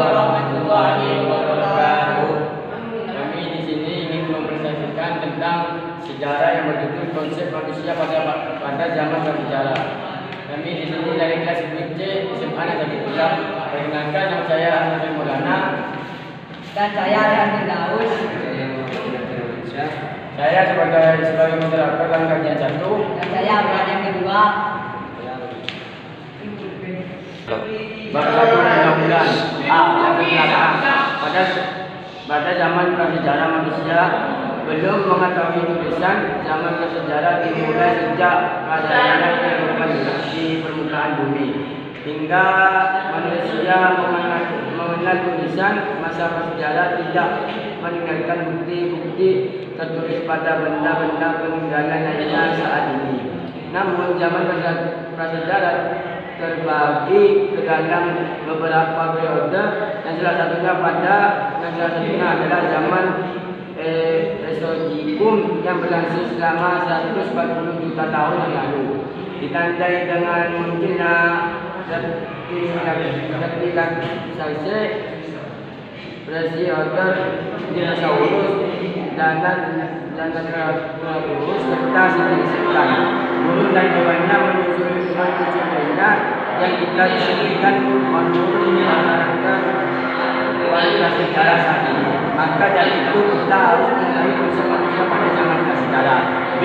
warahmatullahi wabarakatuh. Kami di sini ingin mempresentasikan tentang sejarah yang berjudul konsep manusia pada zaman prasejarah. Kami di sini dari kelas B SMA Negeri Pulang. Perkenalkan, nama saya Ahmad Maulana Dan saya Rahmi Daus. Saya sebagai moderator dalam kajian 1. Dan saya peran yang kedua. Bab 1 undang-undang yang ke-8. Pada zaman prasejarah manusia belum mengetahui tulisan. Zaman prasejarah dimulai sejak adanya kehidupan di permukaan bumi hingga manusia mengenal tulisan. Masa prasejarah tidak meninggalkan bukti-bukti tertulis pada benda-benda peninggalan lainnya saat ini. Namun zaman prasejarah terbagi ke dalam beberapa periode, dan salah satunya adalah zaman Mesozoikum yang berlangsung selama 140 juta tahun yang lalu, ditandai dengan munculnya reptilisasi, Brachiosaurus, dinosaurus, dan Tyrannosaurus serta sejenis lain. Burung dan hewannya menyusul yang kita disebutkan menurut kualitas sejarah saat ini. Maka dari itu kita harus mengenai konsep manusia pada zaman prasejarah. B.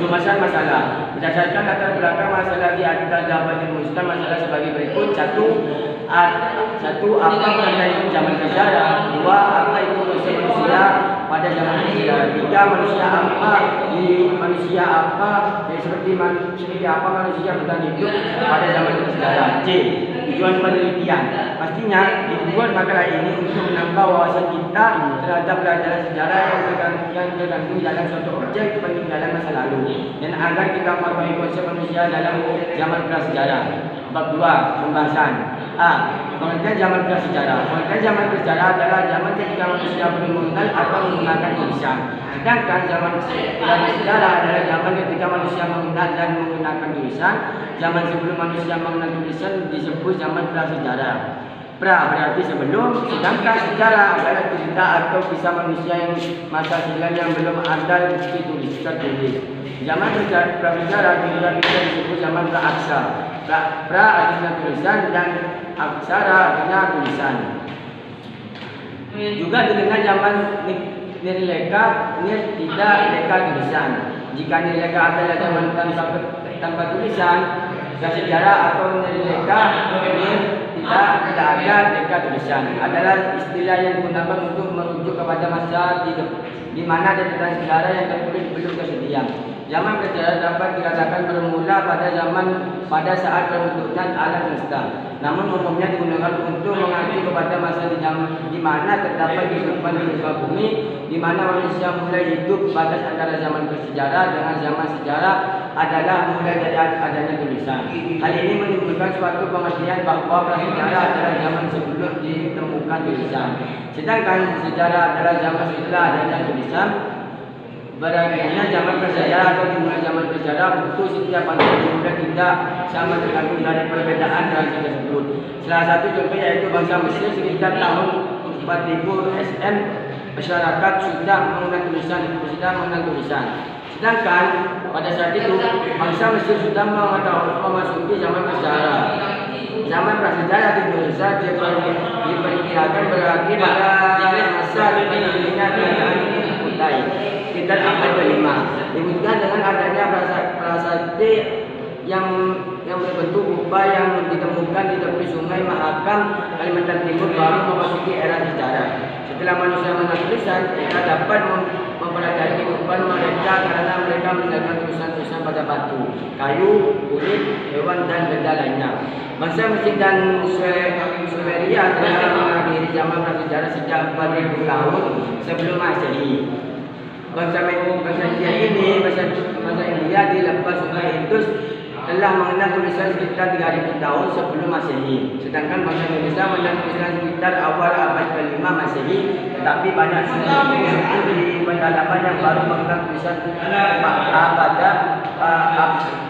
Masalah. Berdasarkan latar belakang masalah di atas dapat dirumuskan masalah sebagai berikut. 1. Apa mengenai zaman prasejarah? 2. Apa itu konsep manusia pada zaman prasejarah? 3. Manusia apa seperti apa manusia bertahan hidup pada zaman prasejarah? C. Tujuan penelitian. Pastinya dibuat makalah ini untuk menambah wawasan kita terhadap pelajaran sejarah yang terkandung dalam suatu objek peninggalan masa lalu, dan agar kita mengetahui konsep manusia dalam zaman prasejarah. Bab 2. Pembahasan. A. Pengertian zaman prasejarah. Pengertian zaman prasejarah adalah zaman ketika manusia belum mengenal atau menggunakan tulisan. Sedangkan zaman prasejarah adalah zaman ketika manusia mengenal dan menggunakan tulisan. Zaman sebelum manusia mengenal tulisan disebut zaman prasejarah. Pra berarti sebelum, sedangkan sejarah adalah cerita atau kisah manusia yang masa silam yang belum ada bukti tertulis. Zaman prasejarah juga bisa disebut zaman pra-aksa. Pra artinya tulisan dan aksara artinya tulisan. Juga dikenal zaman nirleka, tidak leka tulisan. Jika nirleka adalah zaman tanpa tulisan, prasejarah atau nirleka tidak ada leka tulisan adalah istilah yang digunakan untuk merujuk kepada masa di mana catatan sejarah yang tertulis belum tersedia. Zaman prasejarah dapat dikatakan bermula pada saat pembentukan alam semesta. Namun umumnya digunakan untuk mengacu kepada masa di mana terdapat kehidupan di muka bumi, di mana manusia mulai hidup. Batas antara zaman prasejarah dengan zaman sejarah adalah mulai dari adanya tulisan. Hal ini menimbulkan suatu pengertian bahwa prasejarah adalah zaman sebelum ditemukan tulisan, sedangkan sejarah adalah zaman setelah adanya tulisan. Berakhirnya zaman prasejarah atau dimulai zaman prasejarah untuk setiap bangsa dimulai tidak sama tergantung dari perbedaan bahasa tersebut. Salah satu contoh yaitu bangsa Mesir sekitar tahun 4000 SM masyarakat sudah mengenal tulisan. Sedangkan pada saat itu bangsa Mesir sudah memasuki zaman prasejarah. Zaman prasejarah di Indonesia diperkirakan berakhir pada masa berdirinya kerajaan Kutai sekitar abad ke-5. Demikian dengan adanya prasasti yang berbentuk kubah yang ditemukan di tepi sungai Mahakam, Kalimantan Timur baru memasuki era sejarah. Setelah manusia mengenal tulisan, mereka dapat mempelajari kehidupan mereka karena mereka meninggalkan tulisan-tulisan pada batu, kayu, kulit, hewan, dan benda lainnya. Bangsa Mesir dan Sumeria telah mengakhiri zaman prasejarah sejak 4000 tahun sebelum Masehi. Bangsa India dilepas sungai Indus telah mengenal tulisan sekitar 3000 tahun sebelum Masehi. Sedangkan bangsa Indonesia mengenal tulisan sekitar awal abad ke-5 Masehi, tetapi banyak suku di pendalaman yang baru mengenal tulisan pada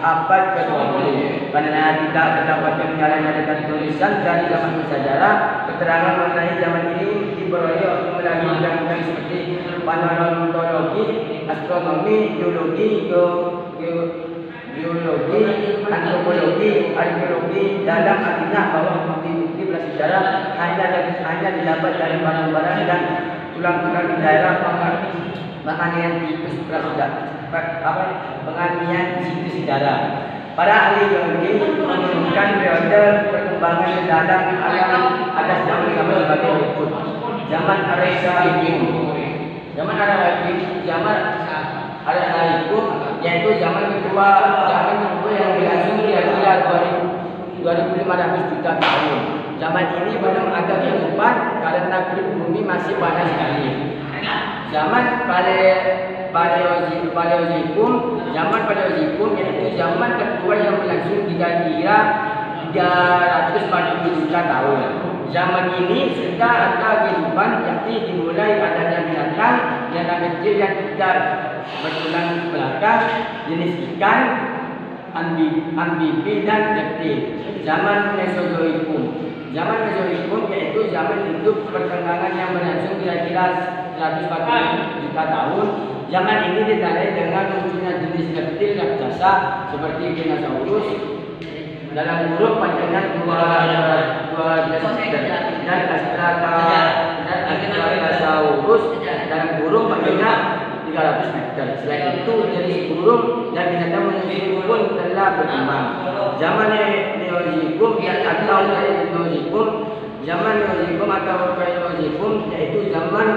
abad ke-20. Karena tidak terdapat peninggalan dengan tulisan dari zaman prasejarah, keterangan mengenai zaman ini diperoleh melalui bidang seperti paleontologi, astronomi, geologi, biologi, antropologi, arkeologi. Dalam artinya bahwa bukti-bukti prasejarah hanya didapat dari barang-barang dan tulang-tulang di daerah penganiayaan situs sejarah. Para ahli geologi menunjukkan periode perkembangan mendadak alam atas zaman-zaman sebagai berikut. Zaman Archaeum. Zaman Archaeum yaitu zaman kedua yang berlangsung kira-kira 2.500 juta tahun. Zaman ini belum ada kehidupan karena kulit bumi masih panas sekali. Zaman Paleozoikum yaitu zaman kedua yang berlangsung kira-kira 340 juta tahun. Zaman ini sudah ada kehidupan, yakni dimulai adanya binatang yang kecil yang tidak bertulang belakang, jenis ikan, amfibi dan reptil. Zaman Mesozoikum. Zaman Mesozoikum yaitu zaman hidup perkembangan yang berlangsung kira-kira 140 juta tahun. Zaman ini ditandai dengan munculnya jenis reptil raksasa seperti dinosaurus dalam kurung panjangnya 12 dan Astratasaurus dalam kurung panjangnya 300 meter. Selain itu jenis burung dan binatang manusia pun telah berkembang. Zaman Neozoikum atau Paleozoikum yaitu zaman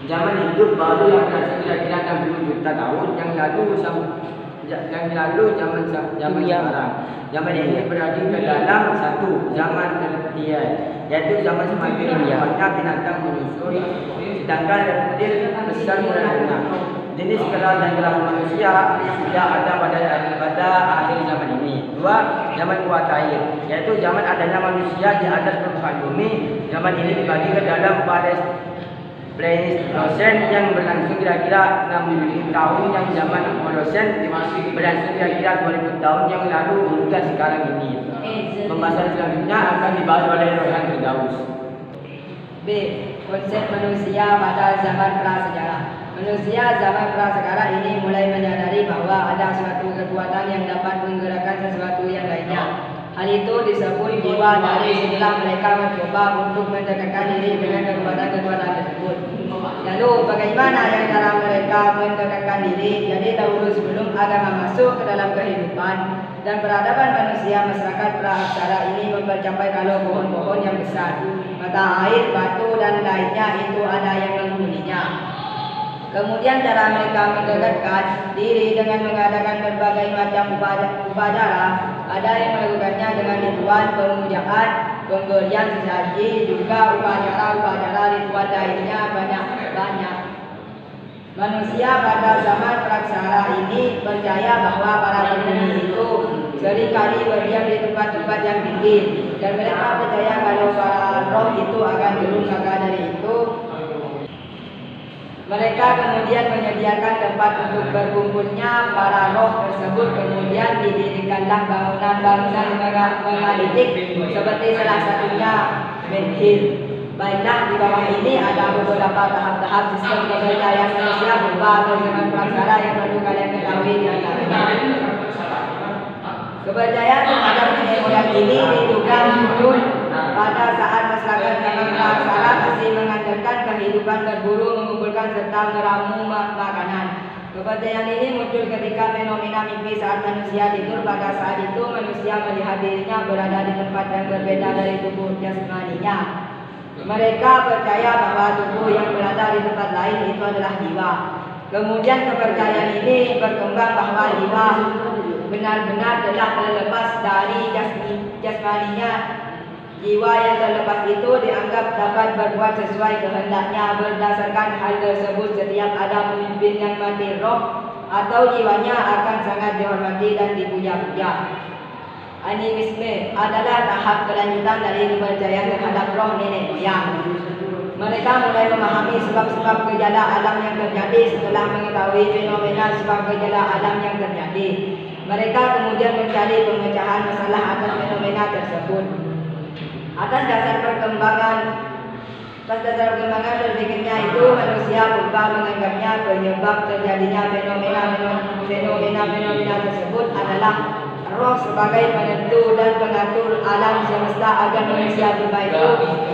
hidup baru yang berlangsung kira-kira 60 juta tahun yang lalu zaman sekarang. Zaman ini berada ke dalam satu zaman tertian, yaitu zaman semakin banyaknya binatang menyusui, sedangkan reptil besar mulai punah. Jenis kera dan kera manusia sudah ada pada akhir zaman ini. Dua, zaman kuat air, yaitu zaman adanya manusia di atas permukaan bumi. Zaman ini dibagi ke dalam Pleistosen yang berlangsung kira-kira 6.000 tahun, yang zaman Holosen berlangsung kira-kira 2.000 tahun yang lalu hingga sekarang ini. Pembahasan selanjutnya akan dibahas oleh Rohan Firdaus. B. Konsep manusia pada zaman prasejarah. Manusia zaman prasejarah ini mulai menyadari bahwa ada suatu kekuatan yang dapat menggerakkan sesuatu yang lainnya. Hal itu disebut jiwa dari sinilah mereka mencoba untuk mendekatkan diri dengan kekuatan-kekuatan tersebut. Lalu bagaimana yang cara mereka mendekatkan diri? Jadi dahulu sebelum agama masuk ke dalam kehidupan dan peradaban manusia, masyarakat praaksara ini mencapai kalau pohon-pohon yang besar, mata air, batu dan lainnya itu ada yang menghuninya. Kemudian cara mereka mendekatkan diri dengan mengadakan berbagai macam upacara. Ada yang melakukannya dengan ritual pemujaan, pemberian sesaji, juga upacara-upacara ritual lainnya banyak. Manusia pada zaman praksara ini percaya bahwa para penghuni itu seringkali berdiam di tempat-tempat yang tinggi, dan mereka percaya kalau para roh itu akan turun. Maka dari itu mereka kemudian menyediakan tempat untuk berkumpulnya para roh tersebut. Kemudian didirikanlah bangunan-bangunan megalitik seperti salah satunya Menhir. Baiklah, di bawah ini ada beberapa tahap-tahap sistem kepercayaan manusia berupa zaman praksara yang perlu kalian ketahui di antaranya. Kepercayaan terhadap nenek moyang ini diduga muncul pada saat masyarakat zaman praksara masih mengandalkan kehidupan berburu, mengumpulkan serta meramu makanan. Kepercayaan ini muncul ketika fenomena mimpi saat manusia tidur. Pada saat itu manusia melihat dirinya berada di tempat yang berbeda dari tubuh jasmaninya. Mereka percaya bahwa tubuh yang berada di tempat lain itu adalah jiwa. Kemudian kepercayaan ini berkembang bahwa jiwa benar-benar telah terlepas dari jasmaninya. Jiwa yang terlepas itu dianggap dapat berbuat sesuai kehendaknya. Berdasarkan hal tersebut, setiap ada pemimpin yang mati roh atau jiwanya akan sangat dihormati dan dipuja-puja. Animisme adalah tahap kelanjutan dari kepercayaan terhadap roh nenek moyang. Mereka mulai memahami sebab-sebab gejala alam yang terjadi setelah mengetahui fenomena sebab gejala alam yang terjadi. Mereka kemudian mencari pemecahan masalah atas fenomena tersebut. Atas dasar perkembangan berpikirnya itu, manusia purba menganggapnya penyebab terjadinya fenomena tersebut adalah roh sebagai penentu dan pengatur alam semesta agar manusia purba itu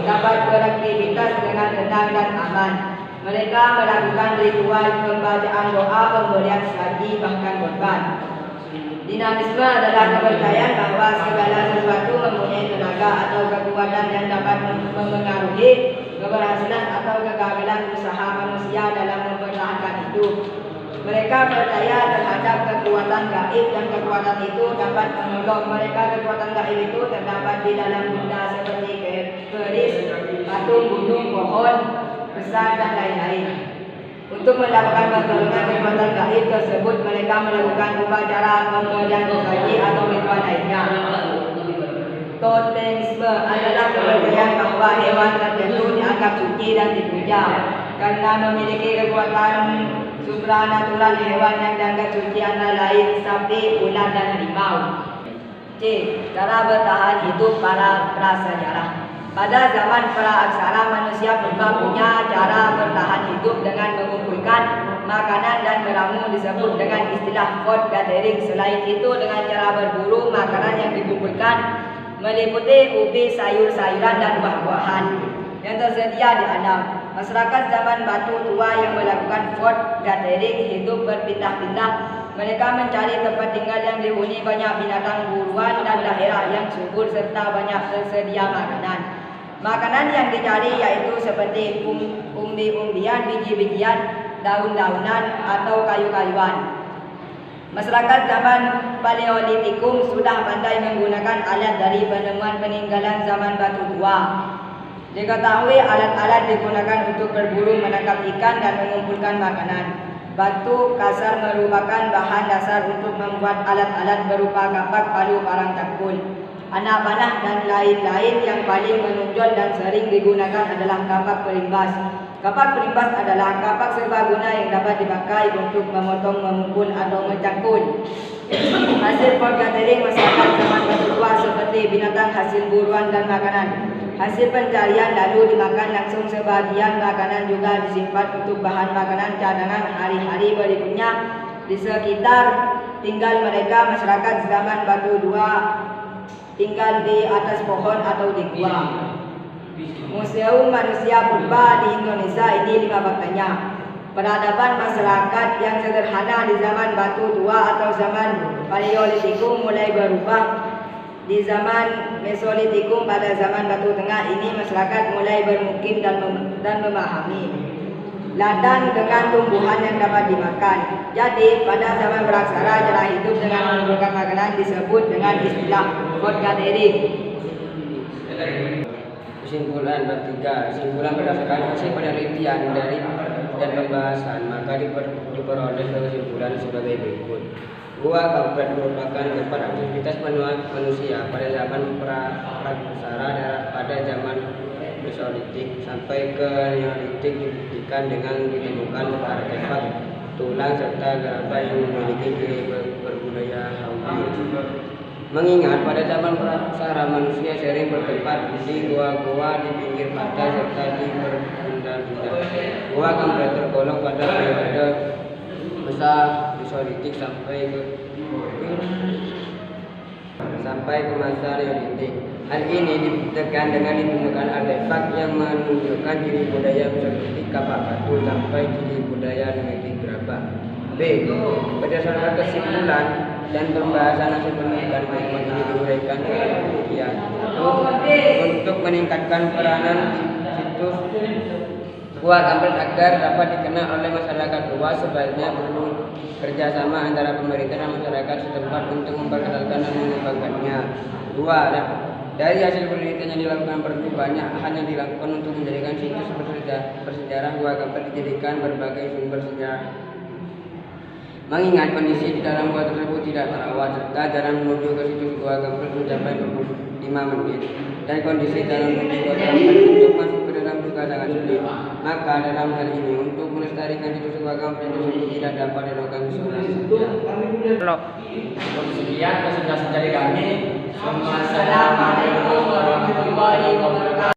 dapat beraktivitas dengan tenang dan aman. Mereka melakukan ritual pembacaan doa, pemberian saji, bahkan korban. Dinamisme adalah kepercayaan bahwa segala sesuatu mempunyai tenaga atau kekuatan yang dapat memengaruhi keberhasilan atau kegagalan usaha manusia dalam mempertahankan hidup. Mereka percaya terhadap kekuatan gaib dan kekuatan itu dapat menolong mereka. Kekuatan gaib itu terdapat di dalam benda seperti keris, patung, gunung, pohon besar dan lain-lain. Untuk mendapatkan pertolongan kekuatan gaib tersebut, mereka melakukan upacara pemberian sesaji atau ritual lainnya. Totemisme adalah kepercayaan bahwa hewan tertentu dianggap suci dan dipuja karena memiliki kekuatan supranatural. Hewan yang dianggap suci antara lain sapi, ular, dan harimau. C. Cara bertahan hidup para prasejarah. Pada zaman praaksara, manusia purba punya cara bertahan hidup dengan mengumpulkan makanan dan meramu disebut dengan istilah food gathering. Selain itu, dengan cara berburu, makanan yang dikumpulkan meliputi ubi, sayur-sayuran, dan buah-buahan yang tersedia di alam. Masyarakat zaman batu tua yang melakukan food gathering hidup berpindah-pindah. Mereka mencari tempat tinggal yang dihuni banyak binatang buruan dan daerah yang subur serta banyak tersedia makanan. Makanan yang dicari yaitu seperti umbi-umbian, biji-bijian, daun-daunan, atau kayu-kayuan. Masyarakat zaman Paleolitikum sudah pandai menggunakan alat dari penemuan peninggalan zaman batu tua. Diketahui alat-alat digunakan untuk berburu, menangkap ikan, dan mengumpulkan makanan. Batu kasar merupakan bahan dasar untuk membuat alat-alat berupa kapak, palu, parang, cakul, anak panah, dan lain-lain. Yang paling menonjol dan sering digunakan adalah kapak perimbas. Kapak perimbas adalah kapak serbaguna yang dapat dipakai untuk memotong, memukul, atau mencakul. Hasil food gathering masyarakat zaman batu tua seperti binatang, hasil buruan, dan makanan. Hasil pencarian lalu dimakan langsung. Sebagian makanan juga disimpan untuk bahan makanan cadangan hari-hari berikutnya. Di sekitar tinggal mereka, masyarakat zaman batu tua tinggal di atas pohon atau di gua. Museum Manusia Purba di Indonesia ini 5 faktanya. Peradaban masyarakat yang sederhana di zaman batu tua atau zaman Paleolitikum mulai berubah. Di zaman Mesolitikum pada zaman batu tengah ini, masyarakat mulai bermukim dan memahami ladang dengan tumbuhan yang dapat dimakan. Jadi pada zaman praksara, cara hidup dengan mengumpulkan makanan disebut dengan istilah food gathering. Kesimpulan bertiga. Kesimpulan berdasarkan hasil penelitian dari dan pembahasan, maka diperoleh kesimpulan sebagai berikut. Gua kampret merupakan tempat aktivitas manusia pada zaman praksara pada zaman Mesolitik sampai ke Neolitik, dibuktikan dengan ditemukan artefak tulang serta gerabah yang memiliki ciri berbudaya Haudi. Mengingat pada zaman praksara manusia sering bertempat di gua-gua di pinggir pantai serta di berpindah-pindah. Gua kampret tergolong pada periode masa Mesolitik sampai ke masa Neolitik. Hal ini dibuktikan dengan ditemukan artefak yang menunjukkan ciri budaya Mesolitik kapak batu sampai ciri budaya Neolitik gerabah. B. Berdasarkan kesimpulan dan pembahasan hasil penelitian berikut ini diuraikan demikian. Untuk meningkatkan peranan situs gua kampret agar dapat dikenal oleh masyarakat luas, sebaiknya perlu kerjasama antara pemerintah dan masyarakat setempat untuk memperkenalkan dan mengembangkannya. 2. Dari hasil penelitian yang dilakukan perlu banyak hanya dilakukan untuk menjadikan situs bersejarah gua kampret dijadikan berbagai sumber sejarah. Mengingat kondisi di dalam gua tersebut tidak terawat serta jalan menuju ke situs gua Gampel mencapai 25 menit dan kondisi jalan menuju gua Gampel untuk masuk ke dalam juga sangat sulit. Maka dalam hal ini untuk melestarikan situs gua Gampel tersebut tidak dapat dilakukan seorang saja. Sekian presentasi dari kami. Wassalamualaikum warahmatullahi wabarakatuh.